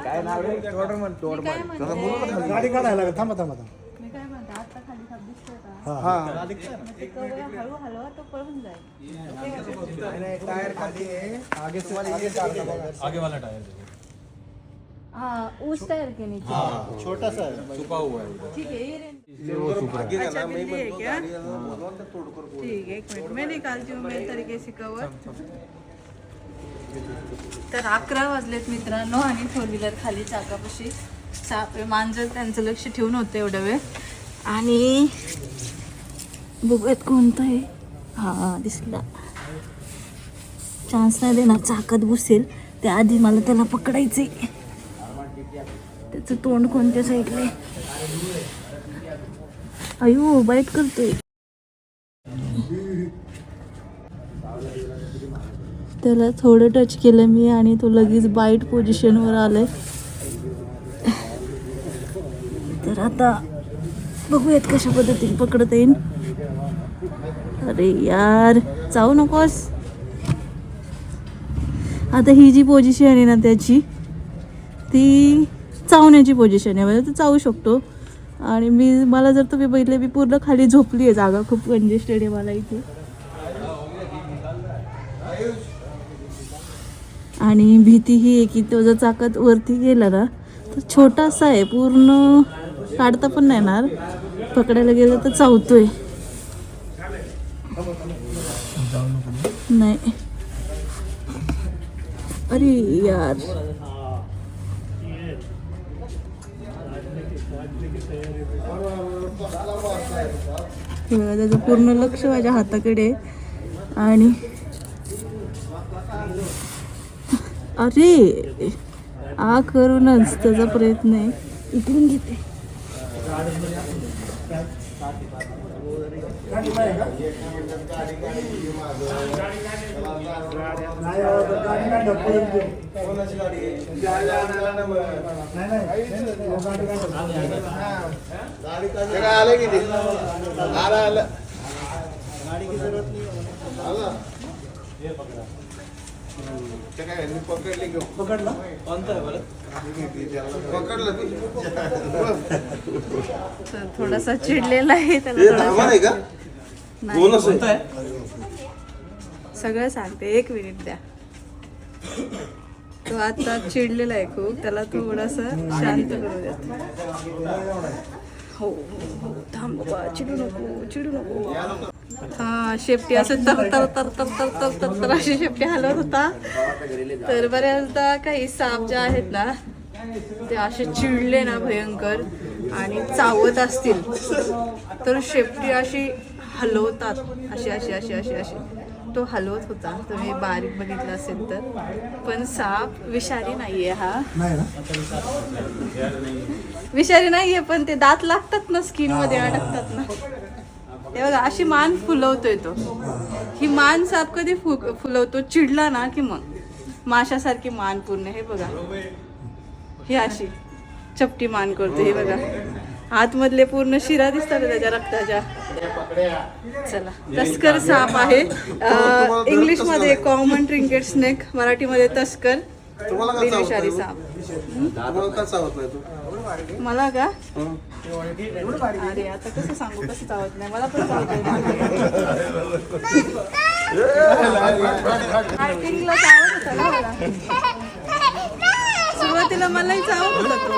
काय नाव रे? गाडी काढायला थांबा थांबा मी काय म्हणते आता खाली साप दिसतोय का? हा ते कवया हळू हलवा तो पळून जाईल. टायर खाली आहे आगे से आगे वाला टायर हाँ उस टायर के नीचे छोटा सा है छुपा हुआ है ठीक है ये अच्छा बिल्ली है क्या? ठीक है एक मिनट मैं निकालती हूँ मेरे तरीके से कवर. तर 11 वाजलेत मित्रांनो आणि फोर व्हीलर खाली चाकापाशी साप मांजर त्यांचं लक्ष ठेवून होतं एवढा वेळ आणि बघूयात कोणतं आहे. हा दिसला चान्स नाही देणार चाकात घुसेल त्याआधी मला त्याला पकडायचे. त्याचं तोंड कोणत्या साईडला अयो बाईट करतोय. त्याला थोडं टच केलं मी आणि तो लगेच बाईट पोझिशनवर आलाय. तर आता बघूयात कशा पद्धतीने पकडता येईल. अरे यार चावू नकोस. आता ही जी पोझिशन आहे ना त्याची ती चावण्याची पोझिशन आहे म्हणजे तो चावू शकतो. आणि मला जर तुम्ही बघितले मी पूर्ण खाली झोपली आहे. जागा खूप कंजेस्टेड आहे मला इथे. आणि भीती ही आहे की तो जर चाकात वरती गेला ना तर छोटासा आहे पूर्ण काढता पण नाही येणार. पकडायला गेलं तर चावतोय. नाही अरे यार त्याचं पूर्ण लक्ष माझ्या हाताकडे आणि अरे आ करूनच त्याचा प्रयत्न आहे. इकडून घेते पकडला थोडासा चिडलेला आहे त्याला. सगळं सांगते एक मिनिट द्या. तो आता चिडलेला आहे खूप. त्याला थोडासा शांत करू द्या. हो थांब बाबा चिडू नको. हा शेपटी असं तर तर तर तर तर तर तर तर अशी शेपटी हलवत होता. तर बऱ्याचदा काही साप जे आहेत ना ते असे चिडले ना भयंकर आणि चावत असतील तर शेपटी अशी हलवतात. अशी अशी अशी अशी अशी तो हलवत होता. तुम्ही बारीक बघितलं असेल तर. पण साप विषारी नाहीये. हा विषारी नाहीये पण ते दात लागतात ना स्किन मध्ये अडकतात ना. हे बघा अशी मान फुलवतोय तो. ही मान साप कधी फुलवतो चिडला ना की मग माशासारखी मान पूर्ण. हे बघा ही अशी चपटी मान करतो. हे बघा आतमधले पूर्ण शिरा दिसतात त्याच्या रक्ताच्या. चला तस्कर साप आहे. इंग्लिश मध्ये कॉमन ट्रिंकेट स्नेक, मराठीमध्ये तस्कर बिनविषारी साप. मला का अरे आता कसं सांगू कसं चावत नाही मला पण सुरुवातीला मलाही चावत होता तो.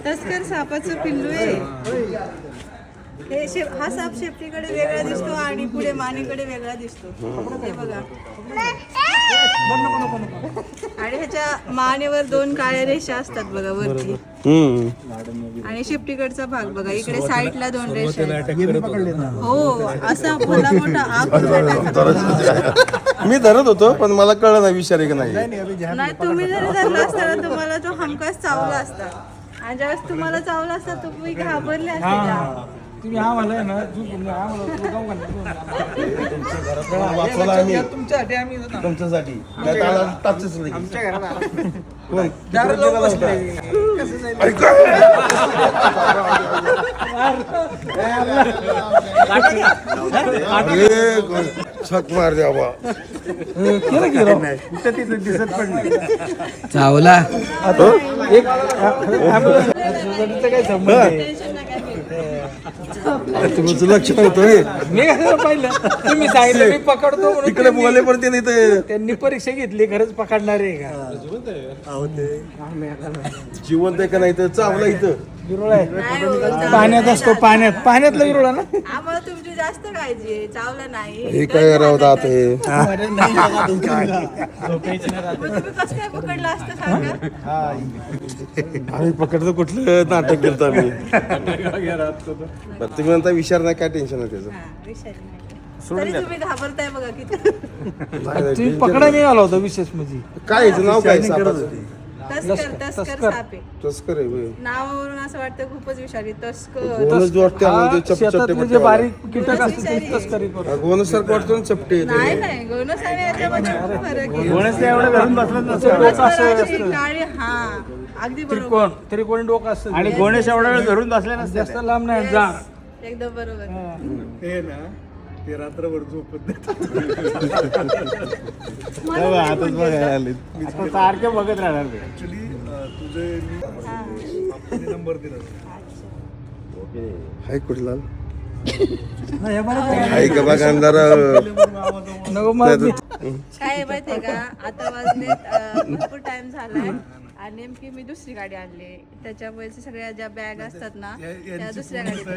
तस्कर सापाचं पिल्लू आहे. हा साप शेपटीकडे वेगळा दिसतो आणि पुढे मानेकडे वेगळा दिसतो. हे बघा आणि ह्याच्या मानेवर 2 काळ्या रेषा असतात बघा वरती. आणि शेपटीकडचा भाग बघा इकडे साईडला 2 रेषा. हो असा भला मोठा आग मी धरत होतो पण मला कळलं नाही विषारी का नाही. तुम्ही जरी धरला असता ना तुम्हाला तो हमखास चावला असता. आणि ज्यावेळेस तुम्हाला चावला असता तुम्ही घाबरले असते. तुम्ही आम्हाला आहे ना झोपून आम्हाला गाव तुमच्या घरात वाचवला आम्ही तुमच्यासाठी आम्ही तुमच्यासाठी नाही तर आला टाचच नाही. आमच्या घरात कोण? दारू किती लावून रुपये बसले. लावता? कसं जाईल? अरे काय? अरे कोण? छक मार द्या बा. दिसत पडलं चावला सोसायटीचा काय संबंध आहे? टेन्शन नका घेऊ. तुमचं लक्ष नव्हतं मी कसं पाहिलं तुम्ही सांगितलं मी पकडतो म्हणून इकडे बोलले पण ते नाही तर त्यांनी परीक्षा घेतली खरंच पकडणार आहे का जिवंत आहे का नाही तर चावला इथं. विरोळ आहे नाही हो, चावलं पाण्यात असतो पाण्यातला विरोळा ना आम्हाला तुमची जास्त काळजी आहे चावलं नाही हे काय राहत आता हे मग तुम्ही कसं काय पकडलं असतं सांगा. आम्ही पकडतो कुठलं नाटक केलं आम्ही. तुम्ही म्हणता विचार नाही काय टेन्शन आहे त्याचं. हा, विषय नाही. तरी तुम्ही घाबरताय बघा किती. नाही, तुम्ही tension पकडा नाही आला होता विशेष म्हणजे काय याचं नाव काय सापाचं? तस्कर साप आहे. तस्कर आहे होय. नावावरून असं वाटतं खूपच विषारी तस्कर. गोनच जो वाटते आम्हाला ते चपटे शेतातले जे पट्टे बारीक कीटक गोनच असतात विषारी ते आहे. तस्करी करू गोनस सारखं वाटतं ना चपटे नाही ते. नाही गोनस आणि याच्यामध्ये खूप फरक आहे. एवढं घरून बसलं तस्कराची काळी हा अगदी बरोबर त्रिकोणी डोकं असतं आणि गणेश एवढा वेळ धरून बसले नसते जास्त लांब नाही जा एकदम बरोबर. आताच बघायला आले आता सारखे बघत राहणार ते. हाय कुठला हाय का बघा अंधार. नको मग काय आहे माहितीये का आता वाजलेत भरपूर टाइम झालाय आणि नेमकी मी दुसरी गाडी आणली त्याच्यामुळे सगळ्या ज्या बॅग असतात ना त्या दुसऱ्या गाडीत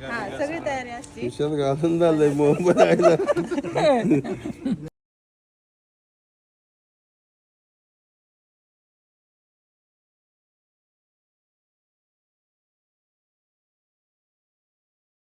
हा सगळी तयारी असते. विशाल घालून झालंय मोबाईल